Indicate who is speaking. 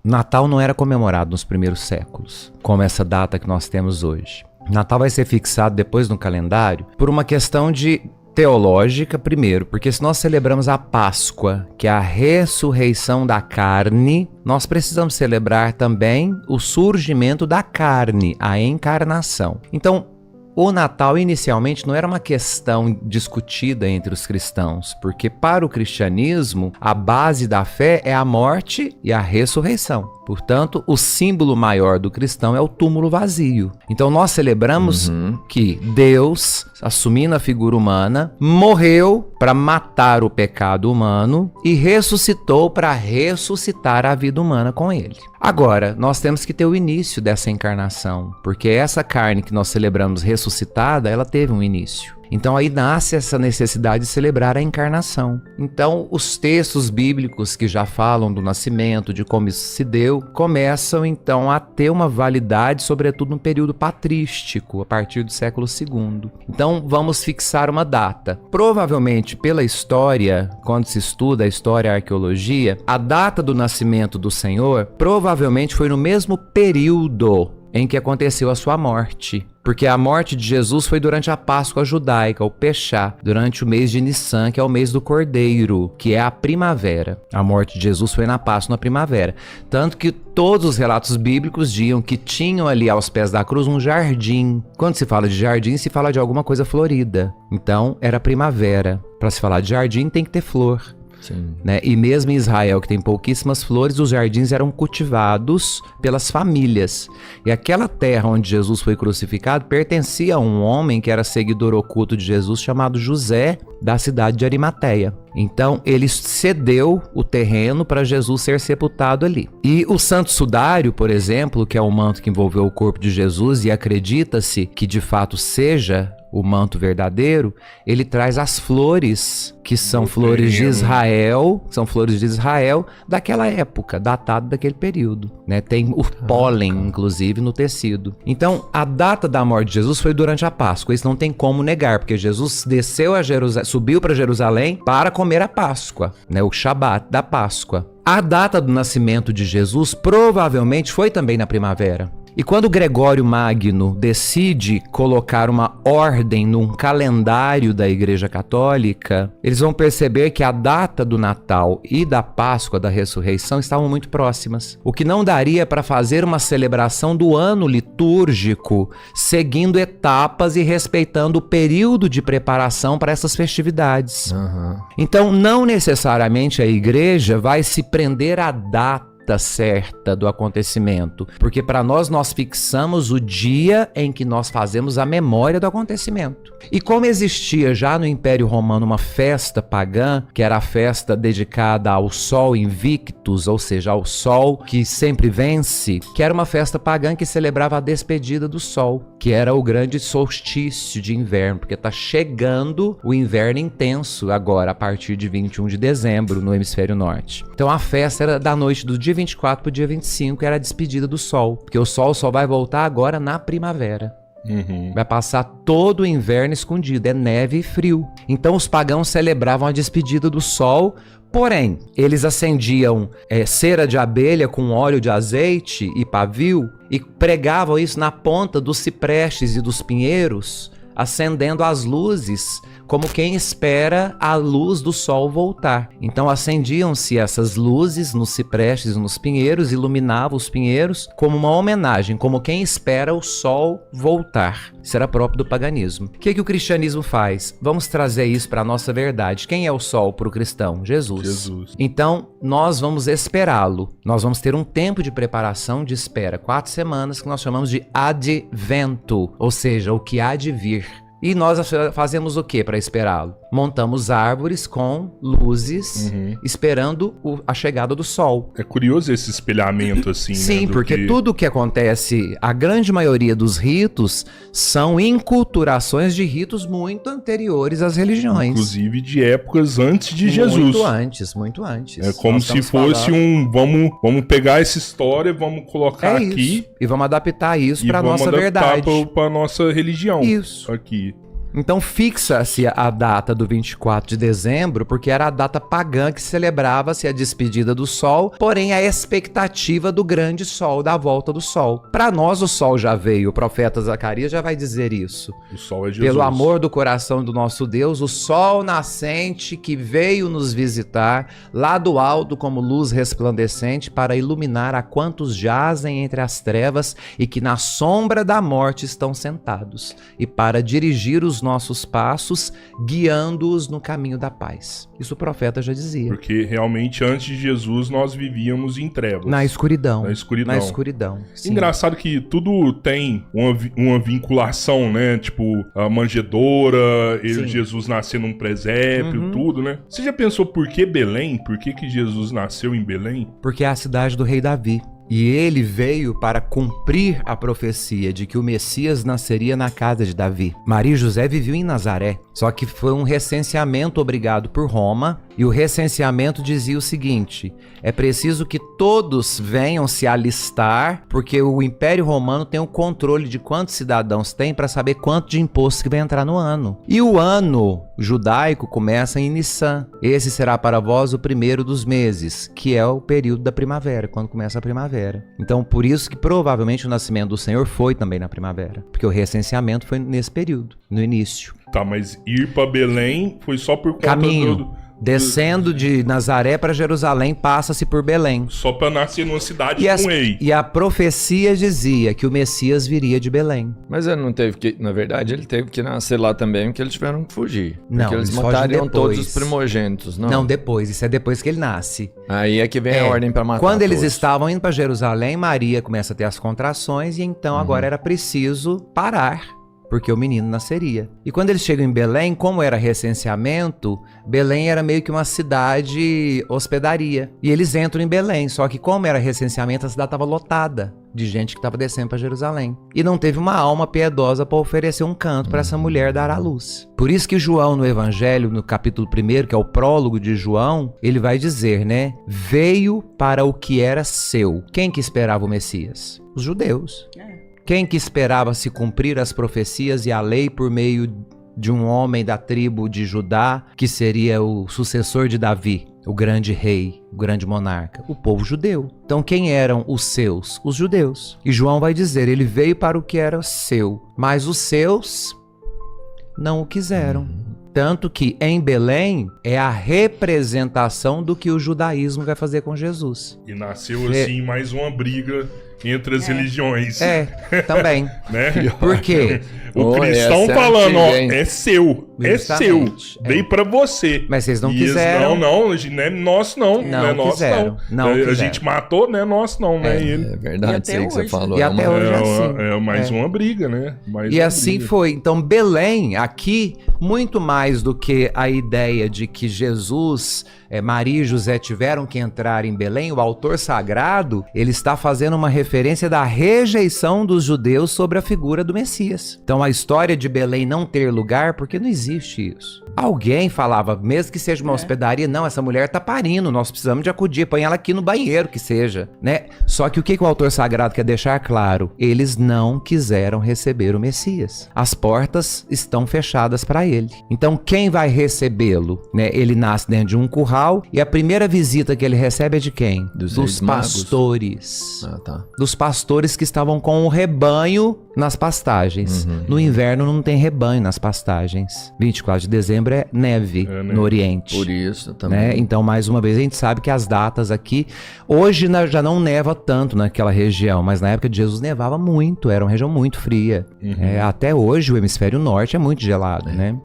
Speaker 1: Natal não era comemorado nos primeiros séculos, como essa data que nós temos hoje. Natal vai ser fixado depois no calendário por uma questão de teológica, primeiro, porque se nós celebramos a Páscoa, que é a ressurreição da carne, nós precisamos celebrar também o surgimento da carne, a encarnação. Então, o Natal inicialmente não era uma questão discutida entre os cristãos, porque para o cristianismo a base da fé é a morte e a ressurreição. Portanto, o símbolo maior do cristão é o túmulo vazio. Então nós celebramos que Deus, assumindo a figura humana, morreu para matar o pecado humano e ressuscitou para ressuscitar a vida humana com ele. Agora, nós temos que ter o início dessa encarnação, porque essa carne que nós celebramos ressuscitada, ela teve um início. Então aí nasce essa necessidade de celebrar a encarnação. Então os textos bíblicos que já falam do nascimento, de como isso se deu, começam então a ter uma validade, sobretudo no período patrístico, a partir do século II. Então vamos fixar uma data. Provavelmente pela história, quando se estuda a história e a arqueologia, a data do nascimento do Senhor provavelmente foi no mesmo período em que aconteceu a sua morte. Porque a morte de Jesus foi durante a Páscoa judaica, o Peshá, durante o mês de Nissan, que é o mês do Cordeiro, que é a primavera. A morte de Jesus foi na Páscoa, na primavera. Tanto que todos os relatos bíblicos diziam que tinham ali aos pés da cruz um jardim. Quando se fala de jardim, se fala de alguma coisa florida. Então, era primavera. Para se falar de jardim, tem que ter flor. Sim. Né? E mesmo em Israel, que tem pouquíssimas flores, os jardins eram cultivados pelas famílias. E aquela terra onde Jesus foi crucificado pertencia a um homem que era seguidor oculto de Jesus, chamado José, da cidade de Arimateia. Então ele cedeu o terreno para Jesus ser sepultado ali. E o Santo Sudário, por exemplo, que é o manto que envolveu o corpo de Jesus, e acredita-se que de fato seja o manto verdadeiro, ele traz as flores, que são flores de Israel, daquela época, datado daquele período, né? Tem o pólen, inclusive, no tecido. Então, a data da morte de Jesus foi durante a Páscoa, isso não tem como negar, porque Jesus desceu a Jerusalém, subiu para Jerusalém para comer a Páscoa, né? O Shabat da Páscoa. A data do nascimento de Jesus provavelmente foi também na primavera. E quando Gregório Magno decide colocar uma ordem num calendário da Igreja Católica, eles vão perceber que a data do Natal e da Páscoa, da Ressurreição, estavam muito próximas. O que não daria para fazer uma celebração do ano litúrgico, seguindo etapas e respeitando o período de preparação para essas festividades. Então, não necessariamente a Igreja vai se prender à data certa do acontecimento, porque para nós fixamos o dia em que nós fazemos a memória do acontecimento. E como existia já no Império Romano uma festa pagã, que era a festa dedicada ao Sol Invictus, ou seja, ao Sol que sempre vence, que era uma festa pagã que celebrava a despedida do Sol, que era o grande solstício de inverno, porque está chegando o inverno intenso agora, a partir de 21 de dezembro, no hemisfério norte. Então a festa era da noite do dia 24 para o dia 25, era a despedida do Sol, porque o Sol só vai voltar agora na primavera. Vai passar todo o inverno escondido, é neve e frio. Então os pagãos celebravam a despedida do Sol, porém, eles acendiam cera de abelha com óleo de azeite e pavio e pregavam isso na ponta dos ciprestes e dos pinheiros, acendendo as luzes, como quem espera a luz do sol voltar. Então acendiam-se essas luzes nos ciprestes e nos pinheiros, iluminavam os pinheiros como uma homenagem, como quem espera o sol voltar. Isso era próprio do paganismo. O que o cristianismo faz? Vamos trazer isso para a nossa verdade. Quem é o sol para o cristão? Jesus. Então nós vamos esperá-lo. Nós vamos ter um tempo de preparação, de espera, 4 semanas, que nós chamamos de advento, ou seja, o que há de vir. E nós fazemos o que para esperá-lo? Montamos árvores com luzes, esperando a chegada do sol.
Speaker 2: É curioso esse espelhamento, assim,
Speaker 1: Sim, né, porque tudo o que acontece, a grande maioria dos ritos, são inculturações de ritos muito anteriores às religiões.
Speaker 2: Inclusive de épocas antes de Jesus.
Speaker 1: Muito antes.
Speaker 2: É como se fosse vamos pegar essa história, vamos colocar aqui.
Speaker 1: E vamos adaptar isso para a nossa verdade.
Speaker 2: Para a nossa religião.
Speaker 1: Isso.
Speaker 2: Aqui.
Speaker 1: Então fixa-se a data do 24 de dezembro, porque era a data pagã que celebrava-se a despedida do sol, porém a expectativa do grande sol, da volta do sol. Para nós o sol já veio, o profeta Zacarias já vai dizer isso.
Speaker 2: O sol é Jesus.
Speaker 1: Pelo amor do coração do nosso Deus, o sol nascente que veio nos visitar, lá do alto como luz resplandecente, para iluminar a quantos jazem entre as trevas e que na sombra da morte estão sentados, e para dirigir os nossos passos, guiando-os no caminho da paz. Isso o profeta já dizia.
Speaker 2: Porque realmente antes de Jesus nós vivíamos em trevas.
Speaker 1: Na escuridão.
Speaker 2: Na escuridão.
Speaker 1: Na escuridão. Sim.
Speaker 2: Engraçado que tudo tem uma vinculação, né? Tipo, a manjedoura, Jesus nascer num presépio, tudo, né? Você já pensou por que Belém? Por que Jesus nasceu em Belém?
Speaker 1: Porque é a cidade do rei Davi. E ele veio para cumprir a profecia de que o Messias nasceria na casa de Davi. Maria e José viviam em Nazaré, só que foi um recenseamento obrigado por Roma, e o recenseamento dizia o seguinte: é preciso que todos venham se alistar, porque o Império Romano tem o controle de quantos cidadãos tem para saber quanto de imposto que vai entrar no ano. E o ano judaico começa em Nissan. Esse será para vós o primeiro dos meses, que é o período da primavera, quando começa a primavera. Então, por isso que provavelmente o nascimento do Senhor foi também na primavera, porque o recenseamento foi nesse período, no início.
Speaker 2: Tá, mas ir para Belém foi só por conta
Speaker 1: caminho. Descendo de Nazaré para Jerusalém, passa-se por Belém.
Speaker 2: Só para nascer numa cidade com um rei.
Speaker 1: E a profecia dizia que o Messias viria de Belém.
Speaker 3: Mas ele não teve que, na verdade, ele teve que nascer lá também, porque eles tiveram que fugir.
Speaker 1: Não,
Speaker 3: porque eles matariam todos os primogênitos, não?
Speaker 1: Não, depois. Isso é depois que ele nasce.
Speaker 3: Aí é que vem a ordem para matar
Speaker 1: Quando eles
Speaker 3: todos.
Speaker 1: estavam indo para Jerusalém, Maria começa a ter as contrações e então agora era preciso parar, porque o menino nasceria. E quando eles chegam em Belém, como era recenseamento, Belém era meio que uma cidade hospedaria. E eles entram em Belém, só que como era recenseamento, a cidade estava lotada de gente que estava descendo para Jerusalém. E não teve uma alma piedosa para oferecer um canto para essa mulher dar à luz. Por isso que João, no Evangelho, no capítulo 1, que é o prólogo de João, ele vai dizer, né? Veio para o que era seu. Quem que esperava o Messias? Os judeus. Quem que esperava se cumprir as profecias e a lei por meio de um homem da tribo de Judá, que seria o sucessor de Davi, o grande rei, o grande monarca? O povo judeu. Então quem eram os seus? Os judeus. E João vai dizer, ele veio para o que era seu, mas os seus não o quiseram. Tanto que em Belém é a representação do que o judaísmo vai fazer com Jesus.
Speaker 2: E nasceu assim mais uma briga entre as religiões.
Speaker 1: Também.
Speaker 2: Né?
Speaker 1: Por quê?
Speaker 2: O cristão falando, é seu.
Speaker 1: Justamente.
Speaker 2: Veio pra você.
Speaker 1: Mas vocês não
Speaker 2: e
Speaker 1: quiseram.
Speaker 2: Não é nosso não. Não é nosso
Speaker 1: quiseram.
Speaker 2: não. A gente matou, não é nosso não, né?
Speaker 3: É verdade, isso aí que você falou.
Speaker 1: E até hoje é assim.
Speaker 2: É mais uma briga, né?
Speaker 1: E assim foi. Então Belém, aqui, muito mais do que a ideia de que Jesus, Maria e José tiveram que entrar em Belém, o autor sagrado, ele está fazendo uma referência da rejeição dos judeus sobre a figura do Messias. Então a história de Belém não ter lugar, porque não existe isso. Alguém falava, mesmo que seja uma hospedaria, não, essa mulher tá parindo, nós precisamos de acudir, põe ela aqui no banheiro, que seja, né? Só que o que o autor sagrado quer deixar claro? Eles não quiseram receber o Messias. As portas estão fechadas para ele. Então quem vai recebê-lo? Né? Ele nasce dentro de um curral e a primeira visita que ele recebe é de quem? Dos pastores. Dos pastores que estavam com o rebanho nas pastagens. No inverno não tem rebanho nas pastagens. 24 de dezembro é neve no Oriente.
Speaker 3: Por isso também.
Speaker 1: Né? Então, mais uma vez, a gente sabe que as datas aqui... Hoje já não neva tanto naquela região, mas na época de Jesus nevava muito. Era uma região muito fria. Até hoje o hemisfério norte é muito gelado, né?